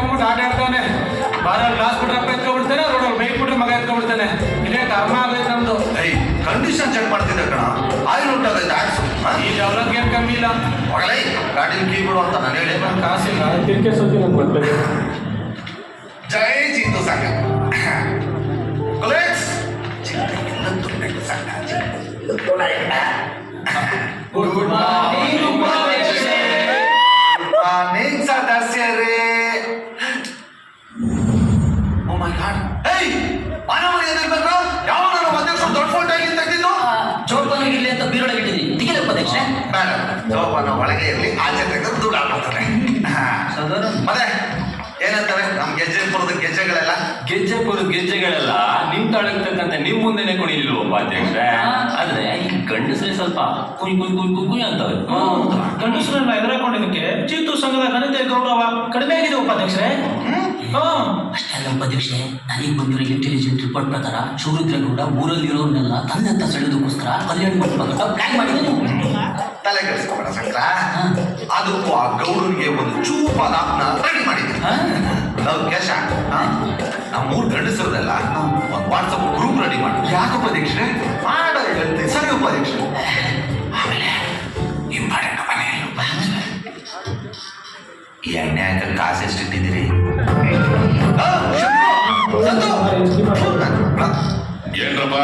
ಎತ್ಕೊಂಡ್ಬಿಟ್ಟು ಆಟ ಆಡ್ತಾನೆ. ಬಾರಲ್ಲಿ ಗ್ಲಾಸ್ ಬಿಟ್ರೆ ಅಪ್ಪ ಎತ್ಕೊಂಡ್ಬಿಡ್ತಾನೆ, ರೋಡಲ್ಲಿ ಬೈಕ್ ಬಿಟ್ರೆ ಮಗ ಎತ್ಕೊಂಡ್ಬಿಡ್ತಾನೆ. ಇದೇ ಕರ್ಮ ಆಗೈತೆ ನಮ್ದು. ಕಂಡೀಷನ್ ಚೆಕ್ ಮಾಡ್ತಿದ್ದೆ ಕಣ, ಆಯಿಲ್ ಉಂಟಾಗೈತೆ ಆಕ್ಸು. ಈ ಡೆವಲಪ್ಗೆ ಏನು ಕಮ್ಮಿ ಇಲ್ಲ. ಮಗಳೇ ಗಾಡಿನ ಕೀ ಬಿಡು ಅಂತ ನಾನು ಹೇಳಿ. ಕಾಸಿಲ್ಲ, ತಿರ್ಕೆ ಸೋತಿ ನನ್ಗೆ ಗೊತ್ತಿಲ್ಲ. ಜೈ ಜಿಂದು ಸಂಘ ಕೊಲೆಕ್ಸ್ ಗುಡ್ ಮಾರ್ನಿಂಗ್ ಸದಸ್ಯರೇ. ಓ ಮೈ ಗಾಡ್, ಏಯ್ ಮಾನವನ ಎದುರ್ಬೇಕು ಯಾವ ನಾನು ಅಧ್ಯಕ್ಷರು ದೊಡ್ಡ ಫೋಟೋ ಆಗಿ ತೆಗೆದಿದ್ದು ಜೋಪಾನಾಗಿರ್ಲಿ ಅಂತ ಬೀರೊಳಗೆ ಇಟ್ಟಿದ್ದೀನಿ. ತಿಕ್ಕಲಪ್ಪ ಅಧ್ಯಕ್ಷ. ಬೇಡ, ಜೋಪಾನ ಒಳಗೆ ಇರಲಿ, ಆಚೆ ತೆಗೆದು ಧೂಳು ಆಗ್ಬಿಡ್ತಾರೆ. ಮತ್ತೆ ಏನಂತಾರೆ ನಮ್ಮ ಗೆಜ್ಜೆಪುರದ ಗೆಜ್ಜೆಗಳೆಲ್ಲ? ಗೆಜ್ಜೆಪುರದ ಗೆಜ್ಜೆಗಳೆಲ್ಲ ನಿಮ್ ತಾಳಕ್ತಕ್ಕಂತೆ ನಿಮ್ ಮುಂದೆನೆ ಕುಣಿಲಿಲ್ವಪ್ಪ ಅಧ್ಯಕ್ಷ. ಆದ್ರೆ ಈ ಗಂಡಸ್ರೆ ಸ್ವಲ್ಪ ಕುಯ್ ಕುಯ್ ಕುಯ್ ಕುಯ್ ಕುಯ್ ಅಂತವೆ. ಗಂಡಸರನ್ನ ಎದುರಾಕೊಂಡಿದ್ದಕ್ಕೆ ಚೀತು ಸಂಘದ ಘನತೆ ಗೌರವ ಕಡಿಮೆ ಆಗಿದೆ ಉಪಾಧ್ಯಕ್ಷರೇ. ಅಷ್ಟೆಲ್ಲ ಉಪಾಧ್ಯಕ್ಷೆ, ನನಗೆ ಬಂದಿರೋ ಇಂಟೆಲಿಜೆಂಟ್ ರಿಪೋರ್ಟ್ ಪ್ರಕಾರ ಶಿವರುದ್ರೇಗೌಡ ಊರಲ್ಲಿರೋರ್ನೆಲ್ಲ ತನ್ನಂತ ಸೆಳೆದಕ್ಕೋಸ್ಕರ ಕಲ್ಯಾಣ ಮಂಟಪ ಪ್ಲಾನ್ ಮಾಡಿದ್ದೀನಿ. ತಲೆ ಕೆಡಿಸ್ಕೋಬೇಡ ಶಂಕರ, ಅದಕ್ಕೂ ಆ ಗೌಡನಿಗೆ ಒಂದು ಚೂಪಾದ ಆಪ್ನ ರೆಡಿ ಮಾಡಿದ್ದೀನಿ. ನಾವು ಕೇಶ ನಮ್ಮ ಮೂರು ಗಂಡಸರದೆಲ್ಲ ಒಂದು ವಾಟ್ಸಪ್ ಗ್ರೂಪ್ ರೆಡಿ ಮಾಡಿ. ಯಾಕೆ ಉಪಾಧ್ಯಕ್ಷರೇ? ಮಾಡ ಹೇಳ್ತೀನಿ. ಸರಿ ಉಪಾಧ್ಯಕ್ಷರೇ. ಆಮೇಲೆ ಇಂಪಾರ್ಟೆಂಟ್ ಮನೆ ಈ ಎಣ್ಣೆ ಹಾಕಿ ಕಾಸು ಎಷ್ಟಿಟ್ಟಿದ್ದೀರಿ? ಏನ್ರಪ್ಪ